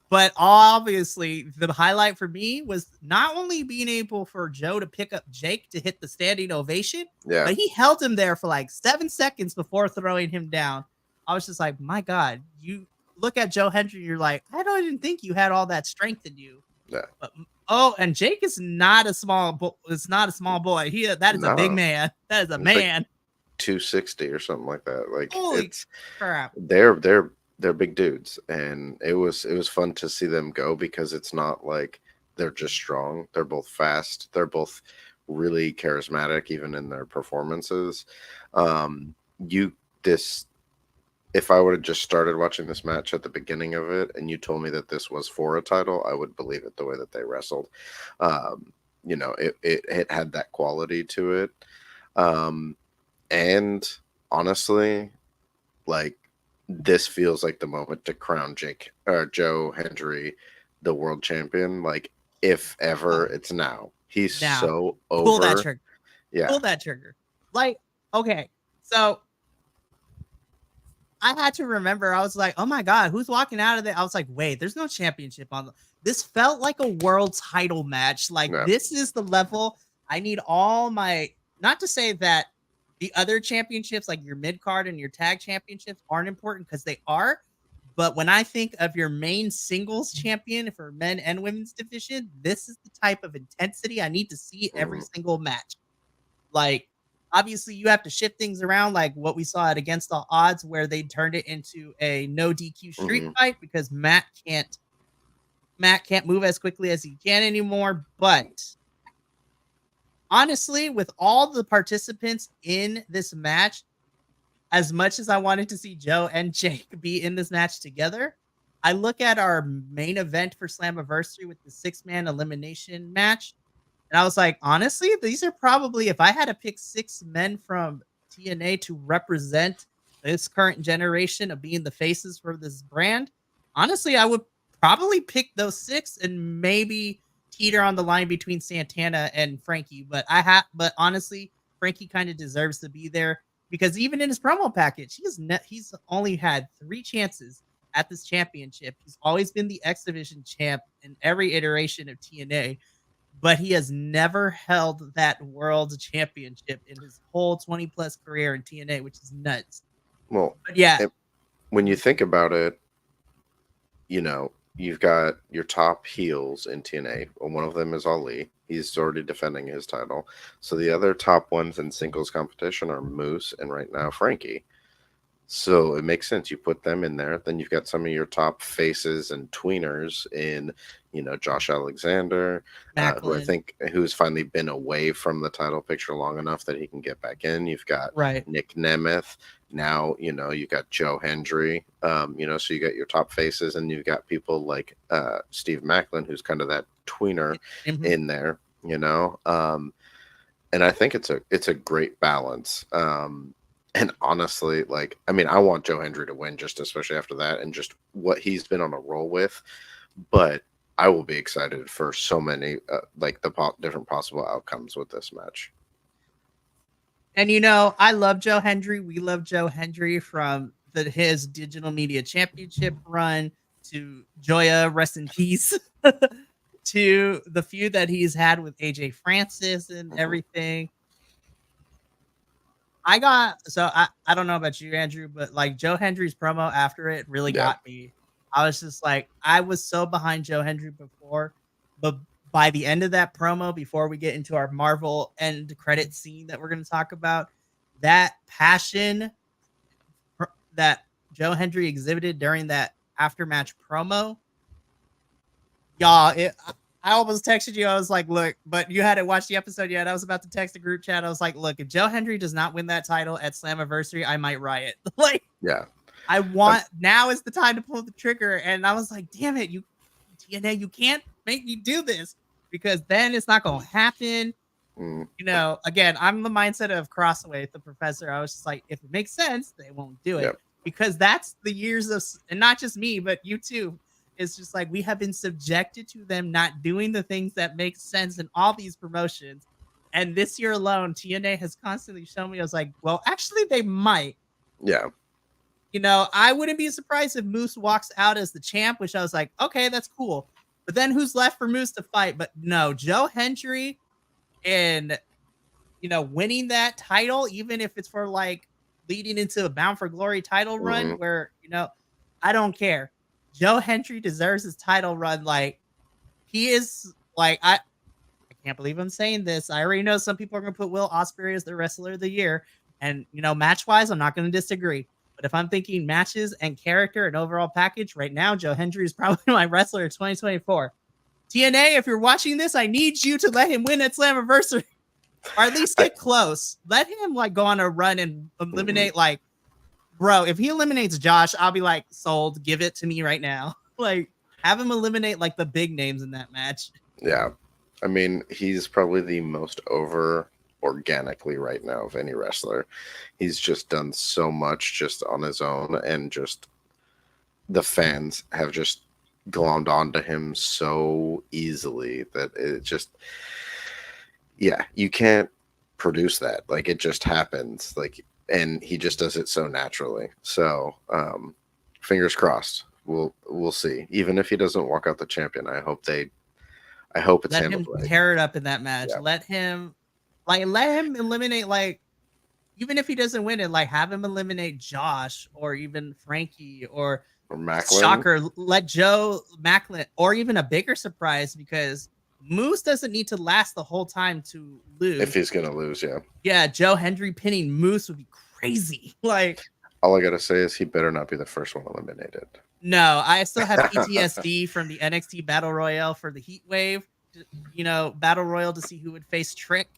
But obviously, the highlight for me was not only being able for Joe to pick up Jake to hit the standing ovation, but he held him there for like 7 seconds before throwing him down. I was just like, my God, you look at Joe Hendry, you're like, I don't even think you had all that strength in you. Yeah. But, and Jake is not a small boy. It's not a small boy. That is a big man. That is a man. Like 260 or something like that. Like, holy crap. They're big dudes, and it was fun to see them go, because it's not like they're just strong. They're both fast. They're both really charismatic, even in their performances. If I would have just started watching this match at the beginning of it and you told me that this was for a title, I would believe it the way that they wrestled. It had that quality to it. And honestly, like, this feels like the moment to crown Joe Hendry the world champion. Like, if ever, it's now. He's so over. Pull that trigger. Yeah. Pull that trigger. Like, okay, so I had to remember, I was like, oh my God, who's walking out of there? I was like, wait, there's no championship on this. Felt like a world title match. Like, this is the level I need all my, not to say that the other championships, like your mid card and your tag championships, aren't important, because they are. But when I think of your main singles champion for men and women's division, this is the type of intensity I need to see every single match. Like, obviously, you have to shift things around, like what we saw at Against All Odds, where they turned it into a no DQ street fight because Matt can't move as quickly as he can anymore. But honestly, with all the participants in this match, as much as I wanted to see Joe and Jake be in this match together, I look at our main event for Slammiversary with the 6-man elimination match, and I was like, honestly, these are probably, if I had to pick 6 men from TNA to represent this current generation of being the faces for this brand, honestly, I would probably pick those 6 and maybe teeter on the line between Santana and Frankie. But honestly, Frankie kind of deserves to be there. because even in his promo package, he's only had 3 chances at this championship. He's always been the X Division champ in every iteration of TNA, but he has never held that world championship in his whole 20 plus career in TNA, which is nuts. Well, But yeah, when you think about it, you know, you've got your top heels in TNA. Well, one of them is Ali. He's already defending his title. So the other top ones in singles competition are Moose and right now Frankie. So it makes sense. You put them in there. Then you've got some of your top faces and tweeners in, you know, Josh Alexander, who I think who's finally been away from the title picture long enough that he can get back in. You've got Nick Nemeth. Now, you know, you got Joe Hendry. You know, so you got your top faces, and you've got people like Steve Macklin, who's kind of that tweener in there, you know. And I think it's a great balance. And honestly, like, I mean, I want Joe Hendry to win, just especially after that and just what he's been on a roll with. But I will be excited for so many, like the different possible outcomes with this match. And, you know, I love Joe Hendry. We love Joe Hendry from his digital media championship run to Joya, rest in peace, to the feud that he's had with AJ Francis and everything. I don't know about you, Andrew, but like Joe Hendry's promo after it really got me. I was just like, I was so behind Joe Hendry before, but by the end of that promo, before we get into our Marvel end credit scene that we're going to talk about, that passion that Joe Hendry exhibited during that after-match promo, y'all, I almost texted you. I was like, look, but you hadn't watched the episode yet. I was about to text the group chat. I was like, look, if Joe Hendry does not win that title at Slammiversary, I might riot. Like, I want, now is the time to pull the trigger. And I was like, damn it, TNA, you can't make me do this, because then it's not going to happen. You know, again, I'm the mindset of Crossaway, the professor. I was just like, if it makes sense, they won't do it, because that's the years of, and not just me, but you too. It's just like, we have been subjected to them not doing the things that make sense in all these promotions. And this year alone, TNA has constantly shown me, I was like, well, actually, they might. Yeah. You know, I wouldn't be surprised if Moose walks out as the champ, which I was like, okay, that's cool. But then who's left for Moose to fight? But no, Joe Hendry and, you know, winning that title, even if it's for like leading into a Bound for Glory title run where, you know, I don't care. Joe Hendry deserves his title run. Like, he is like, I can't believe I'm saying this. I already know some people are going to put Will Ospreay as the wrestler of the year. And, you know, match wise, I'm not going to disagree. But if I'm thinking matches and character and overall package right now, Joe Hendry is probably my wrestler of 2024. TNA, if you're watching this, I need you to let him win at Slammiversary, or at least get close. Let him like go on a run and eliminate like, bro, if he eliminates Josh, I'll be like, sold. Give it to me right now. Like, have him eliminate like the big names in that match. Yeah. I mean, he's probably the most over organically right now of any wrestler. He's just done so much just on his own, and just the fans have just glommed onto him so easily that it just, you can't produce that. Like, it just happens. Like, and he just does it so naturally. So, fingers crossed. We'll see. Even if he doesn't walk out the champion, I hope it's let him right. Tear it up in that match. Let him eliminate, like, even if he doesn't win it, like, have him eliminate Josh or even Frankie or Macklin. Shocker. Let Joe Macklin, or even a bigger surprise, because Moose doesn't need to last the whole time to lose. If he's gonna lose, Joe Hendry pinning Moose would be crazy. Like, all I gotta say is he better not be the first one eliminated. No, I still have PTSD from the NXT Battle Royale for the Heat Wave, you know, Battle Royal to see who would face Trick.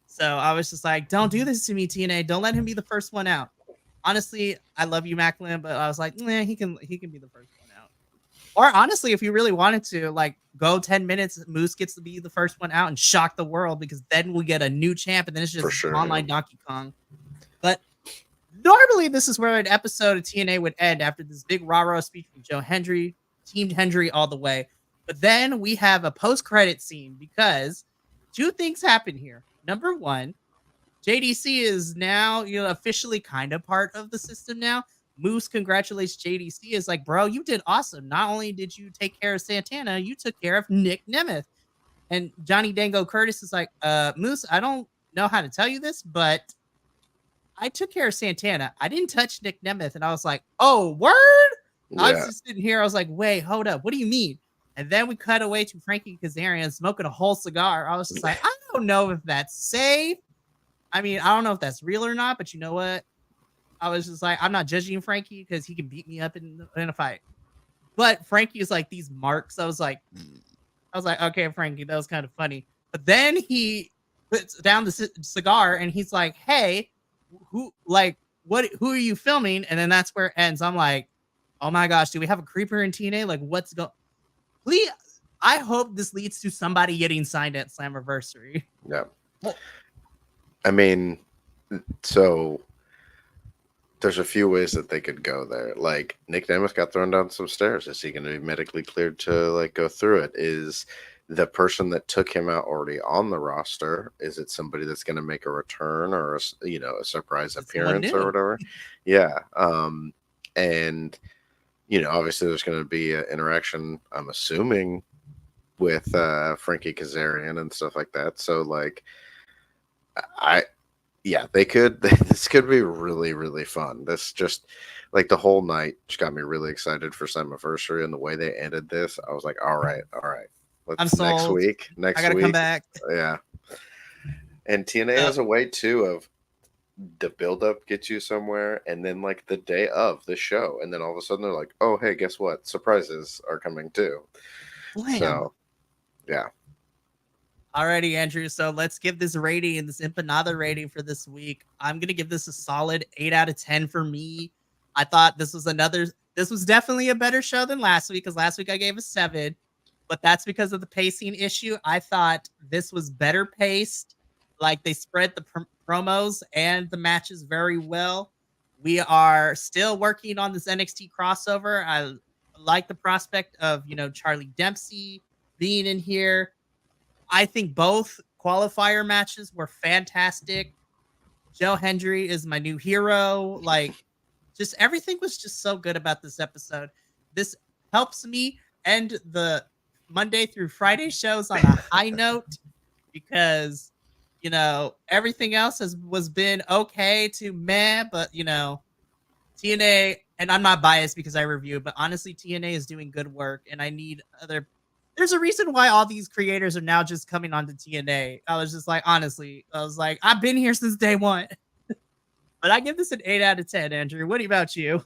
So I was just like, don't do this to me, TNA. Don't let him be the first one out. Honestly, I love you, Macklin, but I was like, he can be the first one out. Or honestly, if you really wanted to, like, go 10 minutes, Moose gets to be the first one out and shock the world, because then we get a new champ, and then it's just online Donkey Kong. But normally, this is where an episode of TNA would end, after this big rah-rah speech from Joe Hendry, Team Hendry all the way. But then we have a post-credit scene, because two things happen here. Number one, JDC is now, officially kind of part of the system now. Moose congratulates JDC. Is like, bro, you did awesome. Not only did you take care of Santana, you took care of Nick Nemeth. And Johnny Dango Curtis is like, Moose, I don't know how to tell you this, but I took care of Santana. I didn't touch Nick Nemeth. And I was like, oh, word? I was Yeah. just sitting here. I was like, wait, hold up. What do you mean? And then we cut away to Frankie Kazarian smoking a whole cigar. I was just like, I don't know if that's safe. I mean, I don't know if that's real or not, but you know what? I was just like, I'm not judging Frankie because he can beat me up in a fight. But Frankie is like these marks. I was like, okay, Frankie, that was kind of funny. But then he puts down the cigar and he's like, hey, who are you filming? And then that's where it ends. I'm like, oh my gosh, do we have a creeper in TNA? Like, what's going? Please, I hope this leads to somebody getting signed at Slammiversary. Yeah. I mean, so there's a few ways that they could go there. Like, Nick Nemeth got thrown down some stairs. Is he going to be medically cleared to like go through it? Is the person that took him out already on the roster? Is it somebody that's going to make a return or a surprise appearance or whatever? Yeah. And obviously there's going to be an interaction, I'm assuming, with Frankie Kazarian and stuff like that. So like, they could. This could be really, really fun. This just like the whole night just got me really excited for Slammiversary, and the way they ended this, I was like, all right. I'm sold. Next week. I gotta come back. Yeah. And TNA has a way too of the build-up gets you somewhere, and then like the day of the show, and then all of a sudden they're like, oh hey, guess what? Surprises are coming too. Blam. So yeah. Alrighty, Andrew. So let's give this rating and this empanada rating for this week. I'm gonna give this a solid 8 out of 10 for me. I thought this was definitely a better show than last week, because last week I gave a 7, but that's because of the pacing issue. I thought this was better paced. Like, they spread the promos and the matches very well. We are still working on this NXT crossover. I like the prospect of, Charlie Dempsey being in here. I think both qualifier matches were fantastic. Joe Hendry is my new hero. Like, just everything was just so good about this episode. This helps me end the Monday through Friday shows on a high note, because everything else was been okay to meh, but TNA, and I'm not biased because I review, but honestly, TNA is doing good work, and I need other. There's a reason why all these creators are now just coming onto TNA. I was just like, honestly, I've been here since day one. But I give this an 8 out of 10, Andrew. What about you?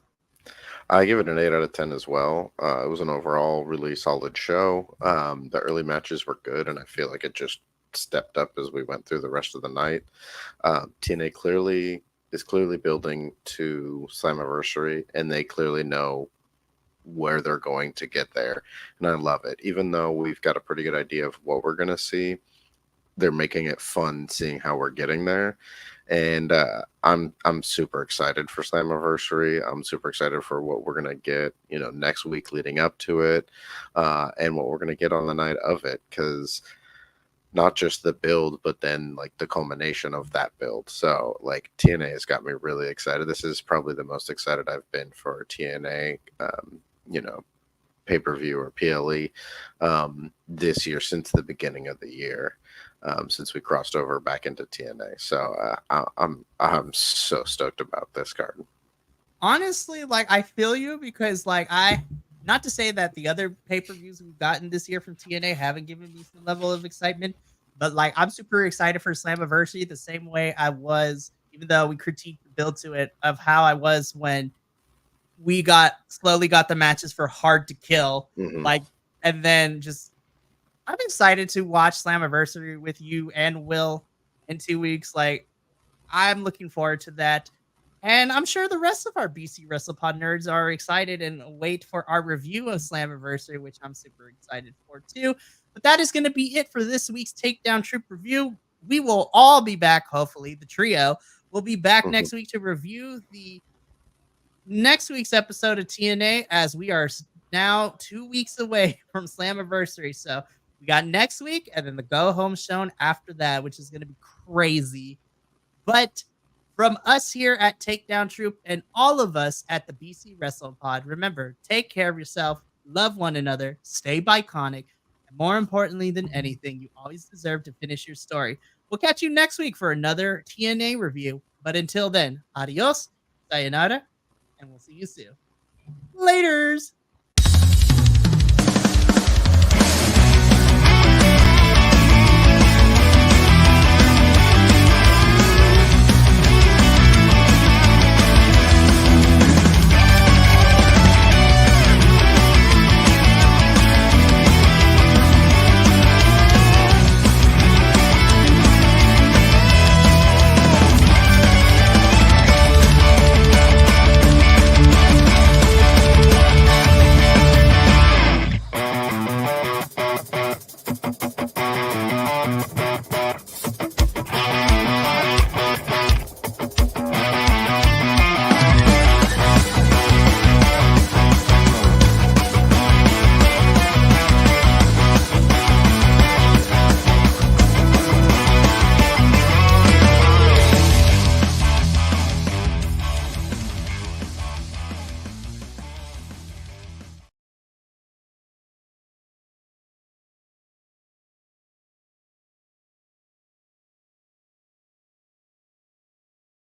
I give it an 8 out of 10 as well. It was an overall really solid show. The early matches were good, and I feel like it just stepped up as we went through the rest of the night. TNA is clearly building to Slammiversary, and they clearly know where they're going to get there, and I love it. Even though we've got a pretty good idea of what we're going to see, they're making it fun seeing how we're getting there. And I'm super excited for Slammiversary. I'm super excited for what we're gonna get, next week leading up to it, and what we're gonna get on the night of it. Because not just the build, but then like the culmination of that build. So like TNA has got me really excited. This is probably the most excited I've been for TNA, pay-per-view or PLE this year since the beginning of the year. Since we crossed over back into TNA. So I'm so stoked about this card. Honestly, like, I feel you, because like not to say that the other pay-per-views we've gotten this year from TNA haven't given me some level of excitement, but like, I'm super excited for Slammiversary the same way I was, even though we critiqued the build to it, of how I was when we slowly got the matches for Hard to Kill. Mm-hmm. Like, and then just, I'm excited to watch Slammiversary with you and Will in 2 weeks. Like, I'm looking forward to that. And I'm sure the rest of our BC WrestlePod nerds are excited and wait for our review of Slammiversary, which I'm super excited for too. But that is going to be it for this week's Takedown Troupe review. We will all be back, hopefully. The trio will be back next week to review the next week's episode of TNA, as we are now 2 weeks away from Slammiversary. So we got next week and then the go home show after that, which is going to be crazy. But from us here at Takedown Troupe and all of us at the BC Wrestle Pod, remember, take care of yourself, love one another, stay biconic, and more importantly than anything, you always deserve to finish your story. We'll catch you next week for another TNA review. But until then, adios, sayonara, and we'll see you soon. Laters!